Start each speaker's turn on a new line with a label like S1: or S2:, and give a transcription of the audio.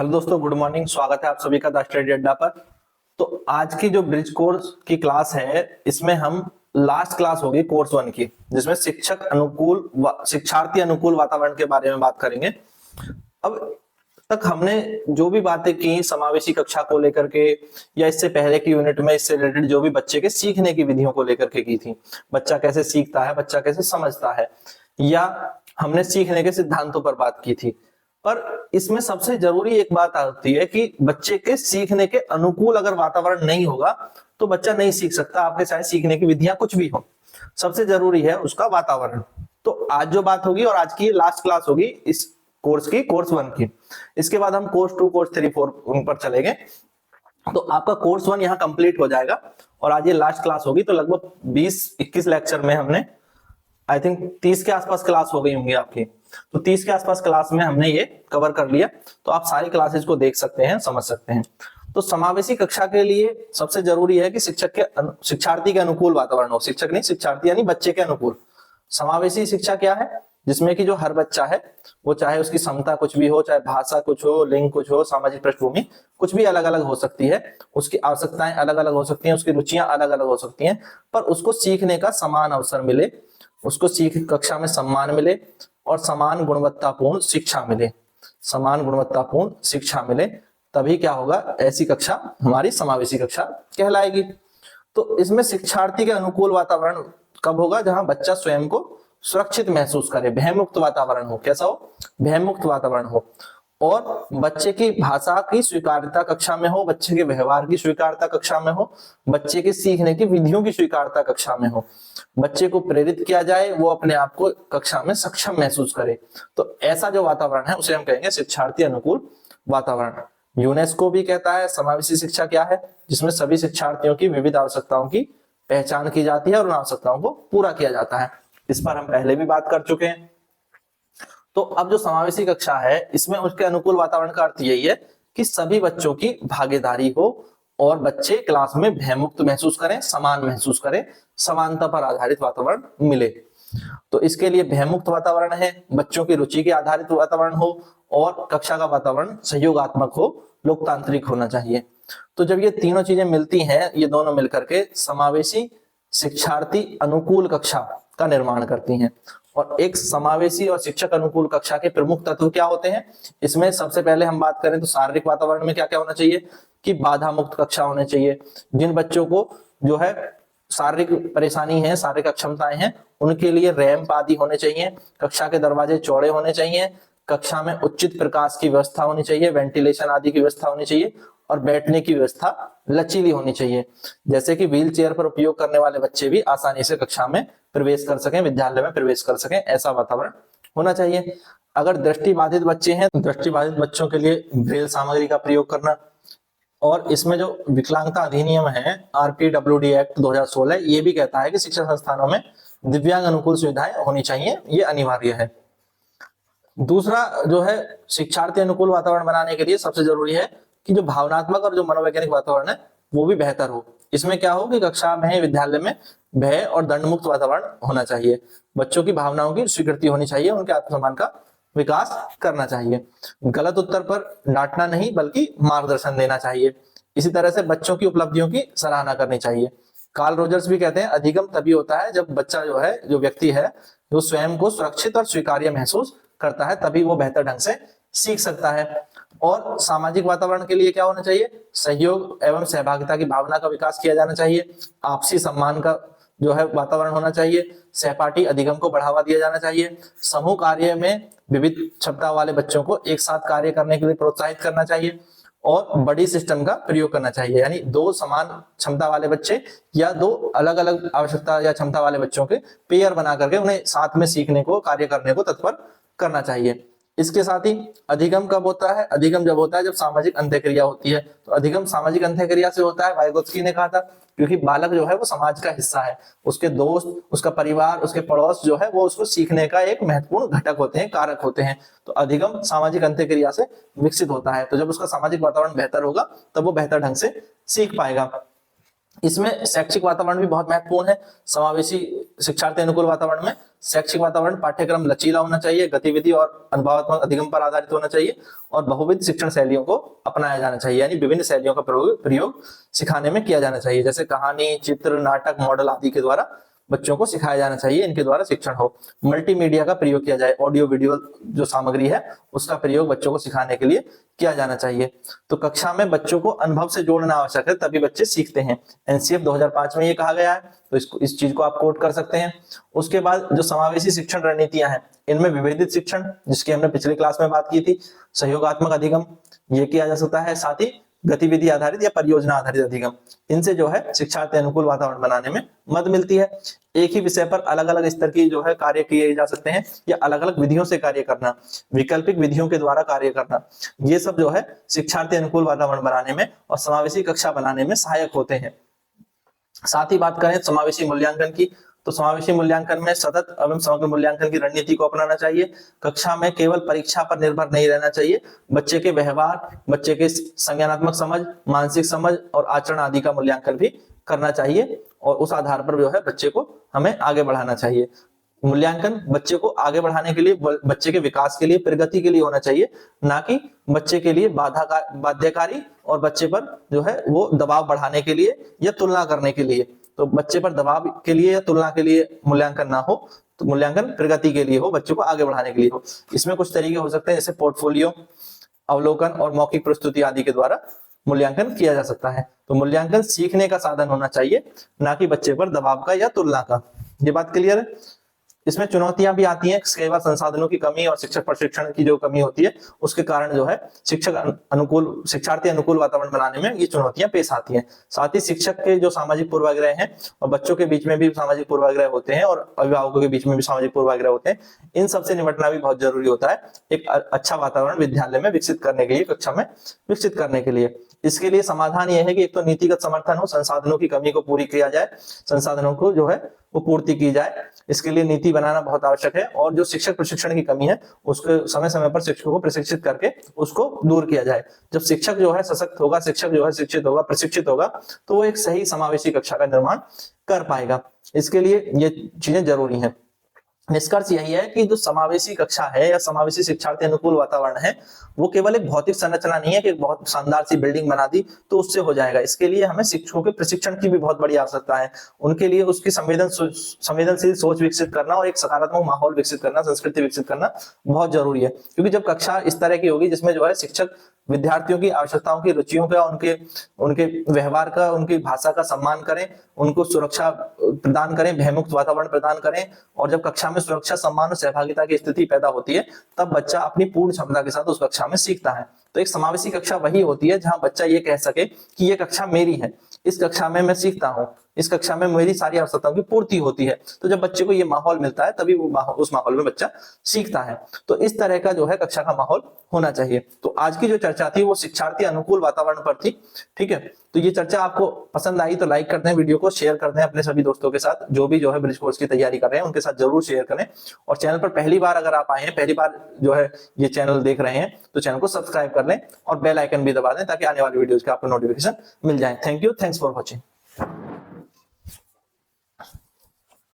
S1: Hello दोस्तों, good morning. स्वागत है आप सभी का द स्टडी अड्डा पर। तो आज की जो ब्रिज कोर्स की क्लास है, इसमें हम लास्ट क्लास होगी कोर्स 1 की, जिसमें शिक्षार्थी अनुकूल वातावरण के बारे में बात करेंगे। अब तक हमने जो भी बातें की समावेशी कक्षा को लेकर के, या इससे पहले की यूनिट में इससे रिलेटेड जो भी बच्चे के सीखने की विधियों को लेकर के की थी, बच्चा कैसे सीखता है, बच्चा कैसे समझता है, या हमने सीखने के सिद्धांतों पर बात की थी। पर इसमें सबसे जरूरी एक बात आती है कि बच्चे के सीखने के अनुकूल अगर वातावरण नहीं होगा तो बच्चा नहीं सीख सकता, आपके चाहे सीखने की विधियां कुछ भी हो। सबसे जरूरी है उसका वातावरण। तो आज जो बात होगी, और आज की लास्ट क्लास होगी इस कोर्स की, कोर्स 1 की। इसके बाद हम कोर्स 2, कोर्स 3, 4 उन पर चलेंगे। तो आपका कोर्स 1 यहाँ कंप्लीट हो जाएगा और आज ये लास्ट क्लास होगी। तो लगभग 20-21 लेक्चर में हमने आई थिंक 30 के आसपास क्लास हो गई होंगी आपकी। तो 30 के आसपास क्लास में हमने ये कवर कर लिया। तो आप सारी क्लासेस को देख सकते हैं, समझ सकते हैं। तो समावेशी कक्षा के लिए सबसे जरूरी है कि शिक्षार्थी के अनुकूल वातावरण हो। शिक्षक नहीं, शिक्षार्थी यानी बच्चे के अनुकूल। समावेशी शिक्षा क्या है? जिसमें कि जो हर बच्चा है, वो चाहे उसकी क्षमता कुछ भी हो, चाहे भाषा कुछ हो, लिंग कुछ हो, सामाजिक पृष्ठभूमि कुछ भी अलग अलग हो सकती है, उसकी आवश्यकताएं अलग अलग हो सकती हैं, उसकी रुचियां अलग अलग हो सकती हैं, पर उसको सीखने का समान अवसर मिले, उसको कक्षा में सम्मान मिले और समान गुणवत्तापूर्ण शिक्षा मिले। समान गुणवत्तापूर्ण शिक्षा मिले, तभी क्या होगा, ऐसी कक्षा हमारी समावेशी कक्षा कहलाएगी। तो इसमें शिक्षार्थी के अनुकूल वातावरण कब होगा? जहां बच्चा स्वयं को सुरक्षित महसूस करे, भयमुक्त वातावरण हो। कैसा हो? भयमुक्त वातावरण हो। और बच्चे की भाषा की स्वीकार्यता कक्षा में हो, बच्चे के व्यवहार की स्वीकार्यता कक्षा में हो, बच्चे के सीखने की विधियों की स्वीकार्यता कक्षा में हो, बच्चे को प्रेरित किया जाए, वो अपने आप को कक्षा में सक्षम महसूस करे। तो ऐसा जो वातावरण है उसे हम कहेंगे शिक्षार्थी अनुकूल वातावरण। यूनेस्को भी कहता है समावेशी शिक्षा क्या है? जिसमें सभी शिक्षार्थियों की विविध आवश्यकताओं की पहचान की जाती है और उन आवश्यकताओं को पूरा किया जाता है। इस पर हम पहले भी बात कर चुके हैं। तो अब जो समावेशी कक्षा है, इसमें उसके अनुकूल वातावरण का अर्थ यही है कि सभी बच्चों की भागीदारी हो और बच्चे क्लास में भयमुक्त महसूस करें, समान महसूस करें, समानता पर आधारित वातावरण मिले। तो इसके लिए भयमुक्त वातावरण है, बच्चों की रुचि के आधारित वातावरण हो और कक्षा का वातावरण सहयोगात्मक हो, लोकतांत्रिक होना चाहिए। तो जब ये तीनों चीजें मिलती हैं, ये दोनों मिलकर के समावेशी शिक्षार्थी अनुकूल कक्षा का निर्माण करती हैं। और एक समावेशी और शिक्षक अनुकूल कक्षा के प्रमुख तत्व क्या होते हैं? इसमें सबसे पहले हम बात करें तो शारीरिक वातावरण में क्या क्या होना चाहिए कि बाधा मुक्त कक्षा होनी चाहिए। जिन बच्चों को जो है शारीरिक परेशानी है, शारीरिक अक्षमताएं हैं, उनके लिए रैंप आदि होने चाहिए, कक्षा के दरवाजे चौड़े होने चाहिए, कक्षा में उचित प्रकाश की व्यवस्था होनी चाहिए, वेंटिलेशन आदि की व्यवस्था होनी चाहिए और बैठने की व्यवस्था लचीली होनी चाहिए, जैसे कि व्हील चेयर पर उपयोग करने वाले बच्चे भी आसानी से कक्षा में प्रवेश कर सकें, विद्यालय में प्रवेश कर सकें, ऐसा वातावरण होना चाहिए। अगर दृष्टिबाधित बच्चे हैं तो दृष्टिबाधित बच्चों के लिए ब्रेल सामग्री का प्रयोग करना। और इसमें जो विकलांगता अधिनियम है, RPWD एक्ट 2016, ये भी कहता है कि शिक्षा संस्थानों में दिव्यांग अनुकूल सुविधाएं होनी चाहिए, ये अनिवार्य है। दूसरा जो है, शिक्षार्थी अनुकूल वातावरण बनाने के लिए सबसे जरूरी है कि जो भावनात्मक और जो मनोवैज्ञानिक वातावरण है वो भी बेहतर हो। इसमें क्या हो कि कक्षा में, विद्यालय में भय और दंड मुक्त वातावरण होना चाहिए, बच्चों की भावनाओं की स्वीकृति होनी चाहिए, उनके आत्मसम्मान का विकास करना चाहिए, गलत उत्तर पर डांटना नहीं बल्कि मार्गदर्शन देना चाहिए। इसी तरह से बच्चों की उपलब्धियों की सराहना करनी चाहिए। कार्ल रोजर्स भी कहते हैं अधिगम तभी होता है जब बच्चा जो है, जो व्यक्ति है, जो स्वयं को सुरक्षित और स्वीकार्य महसूस करता है, तभी वो बेहतर ढंग से सीख सकता है। और सामाजिक वातावरण के लिए क्या होना चाहिए? सहयोग एवं सहभागिता की भावना का विकास किया जाना चाहिए, आपसी सम्मान का जो है वातावरण होना चाहिए, सहपाठी अधिगम को बढ़ावा दिया जाना चाहिए, समूह कार्य में विविध क्षमता वाले बच्चों को एक साथ कार्य करने के लिए प्रोत्साहित करना चाहिए और बड़ी सिस्टम का प्रयोग करना चाहिए, यानी दो समान क्षमता वाले बच्चे या दो अलग अलग आवश्यकता या क्षमता वाले बच्चों के पेयर बना करके उन्हें साथ में सीखने को, कार्य करने को तत्पर करना चाहिए। इसके साथ ही अधिगम कब होता है? अधिगम जब होता है जब सामाजिक अंत्यक्रिया होती है। तो अधिगम सामाजिक अंत्यक्रिया से होता है, वाइगोत्स्की ने कहा था, क्योंकि बालक जो है वो समाज का हिस्सा है, उसके दोस्त, उसका परिवार, उसके पड़ोस जो है वो उसको सीखने का एक महत्वपूर्ण घटक होते हैं, कारक होते हैं। तो अधिगम सामाजिक अंत्यक्रिया से विकसित होता है। तो जब उसका सामाजिक वातावरण बेहतर होगा तब वो बेहतर ढंग से सीख पाएगा। इसमें शैक्षिक वातावरण भी बहुत महत्वपूर्ण है। समावेशी शिक्षार्थी अनुकूल वातावरण में शैक्षिक वातावरण पाठ्यक्रम लचीला होना चाहिए, गतिविधि और अनुभवात्मक अधिगम पर आधारित होना चाहिए और बहुविध शिक्षण शैलियों को अपनाया जाना चाहिए, यानी विभिन्न शैलियों का प्रयोग सिखाने में किया जाना चाहिए, जैसे कहानी, चित्र, नाटक, मॉडल आदि के द्वारा बच्चों को सिखाया जाना चाहिए, इनके द्वारा शिक्षण हो। मल्टीमीडिया का प्रयोग किया जाए, ऑडियो वीडियो जो सामग्री है उसका प्रयोग बच्चों को सिखाने के लिए किया जाना चाहिए। तो कक्षा में बच्चों को अनुभव से जोड़ना आवश्यक है, तभी बच्चे सीखते हैं। एनसीएफ 2005 में ये कहा गया है, तो इस चीज को आप कोट कर सकते हैं। उसके बाद जो समावेशी शिक्षण रणनीतियां हैं, इनमें विभेदित शिक्षण, जिसकी हमने पिछली क्लास में बात की थी, सहयोगात्मक अधिगम ये किया जा सकता है, साथ ही गतिविधि आधारित या परियोजना आधारित अधिगम, इनसे जो है शिक्षार्थी अनुकूल वातावरण बनाने में मदद मिलती है। एक ही विषय पर अलग अलग स्तर की जो है कार्य किए जा सकते हैं, या अलग अलग विधियों से कार्य करना, वैकल्पिक विधियों के द्वारा कार्य करना, ये सब जो है शिक्षार्थी अनुकूल वातावरण बनाने में और समावेशी कक्षा बनाने में सहायक होते हैं। साथ ही बात करें समावेशी मूल्यांकन की, तो समावेशी मूल्यांकन में सतत एवं समग्र मूल्यांकन की रणनीति को अपनाना चाहिए। कक्षा में केवल परीक्षा पर निर्भर नहीं रहना चाहिए, बच्चे के व्यवहार, बच्चे के संज्ञानात्मक समझ, मानसिक समझ और आचरण आदि का मूल्यांकन भी करना चाहिए और उस आधार पर जो है बच्चे को हमें आगे बढ़ाना चाहिए। मूल्यांकन बच्चे को आगे बढ़ाने के लिए, बच्चे के विकास के लिए, प्रगति के लिए होना चाहिए, ना कि बच्चे के लिए बाध्यकारी और बच्चे पर जो है वो दबाव बढ़ाने के लिए या तुलना करने के लिए। तो बच्चे पर दबाव के लिए या तुलना के लिए मूल्यांकन ना हो, तो मूल्यांकन प्रगति के लिए हो, बच्चों को आगे बढ़ाने के लिए हो। इसमें कुछ तरीके हो सकते हैं, जैसे पोर्टफोलियो, अवलोकन और मौखिक प्रस्तुति आदि के द्वारा मूल्यांकन किया जा सकता है। तो मूल्यांकन सीखने का साधन होना चाहिए, ना कि बच्चे पर दबाव का या तुलना का। ये बात क्लियर है। इसमें चुनौतियां भी आती हैं, कई बार संसाधनों की कमी और शिक्षक प्रशिक्षण की जो कमी होती है उसके कारण जो है शिक्षार्थी अनुकूल वातावरण बनाने में ये चुनौतियां पेश आती हैं। साथ ही शिक्षक के जो सामाजिक पूर्वाग्रह हैं और बच्चों के बीच में भी सामाजिक पूर्वाग्रह होते हैं और अभिभावकों के बीच में भी सामाजिक पूर्वाग्रह होते हैं, इन सबसे निपटना भी बहुत जरूरी होता है एक अच्छा वातावरण विद्यालय में विकसित करने के लिए, कक्षा में विकसित करने के लिए। इसके लिए समाधान यह है कि एक तो नीतिगत समर्थन हो, संसाधनों की कमी को पूरी किया जाए, संसाधनों को जो है वो पूर्ति की जाए, इसके लिए नीति बनाना बहुत आवश्यक है। और जो शिक्षक प्रशिक्षण की कमी है उसको समय समय पर शिक्षकों को प्रशिक्षित करके उसको दूर किया जाए। जब शिक्षक जो है सशक्त होगा, शिक्षक जो है शिक्षित होगा, प्रशिक्षित होगा, तो वो एक सही समावेशी कक्षा का निर्माण कर पाएगा। इसके लिए ये चीजें जरूरी हैं। निष्कर्ष यही है कि जो समावेशी कक्षा है या समावेशी शिक्षार्थी अनुकूल वातावरण है, वो केवल एक भौतिक संरचना नहीं है कि एक बहुत शानदार सी बिल्डिंग बना दी तो उससे हो जाएगा। इसके लिए हमें शिक्षकों के प्रशिक्षण की भी बहुत बड़ी आवश्यकता है। उनके लिए उसकी संवेदनशील सोच विकसित करना और एक सकारात्मक माहौल विकसित करना, संस्कृति विकसित करना बहुत जरूरी है। क्योंकि जब कक्षा इस तरह की होगी जिसमें जो है शिक्षक विद्यार्थियों की आवश्यकताओं की, रुचियों का, उनके व्यवहार का, उनकी भाषा का सम्मान करें, उनको सुरक्षा प्रदान करें, भयमुक्त वातावरण प्रदान करें, और जब कक्षा में सुरक्षा, सम्मान और सहभागिता की स्थिति पैदा होती है तब बच्चा अपनी पूर्ण क्षमता के साथ उस कक्षा में सीखता है। तो एक समावेशी कक्षा वही होती है जहां बच्चा ये कह सके कि ये कक्षा मेरी है, इस कक्षा में मैं सीखता हूँ, इस कक्षा में मेरी सारी आवश्यकताओं की पूर्ति होती है। तो जब बच्चे को ये माहौल मिलता है तभी वो उस माहौल में बच्चा सीखता है। तो इस तरह का जो है कक्षा का माहौल होना चाहिए। तो आज की जो चर्चा थी वो शिक्षार्थी अनुकूल वातावरण पर थी। ठीक है, तो ये चर्चा आपको पसंद आई तो लाइक कर दें, वीडियो को शेयर कर दें अपने सभी दोस्तों के साथ, जो भी जो है ब्रिज कोर्स की तैयारी कर रहे हैं उनके साथ जरूर शेयर करें। और चैनल पर पहली बार अगर आप आए हैं, पहली बार जो है ये चैनल देख रहे हैं, तो चैनल को सब्सक्राइब कर लें और बेल आइकन भी दबा दें ताकि आने वाली वीडियोस के आपको नोटिफिकेशन मिल जाए। Thank you, thanks for watching.